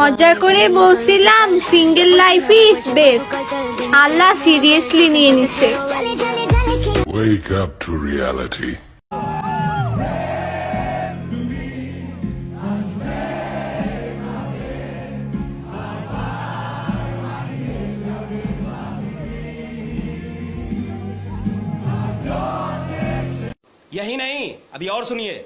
মজা করে বলছিলাম single life is best, Allah seriously নিয়ে নিছে। Wake up to reality. यही नहीं, अभी और सुनिए।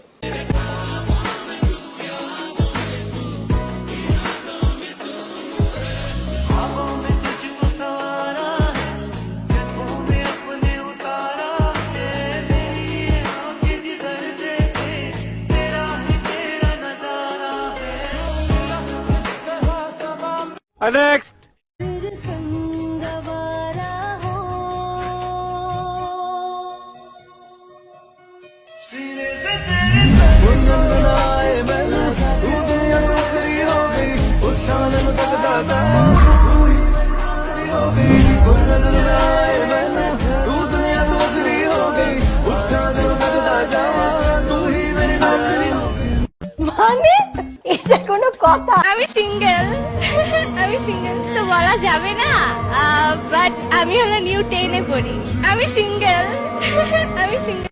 नेक्स्ट মানে এটা কোনো কথা? আমি সিঙ্গেল আমি সিঙ্গেল তো বলা যাবে না, বাট আমি হলো নিউ 10 এ পড়ি। আমি সিঙ্গেল আমি সিঙ্গেল।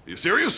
You serious?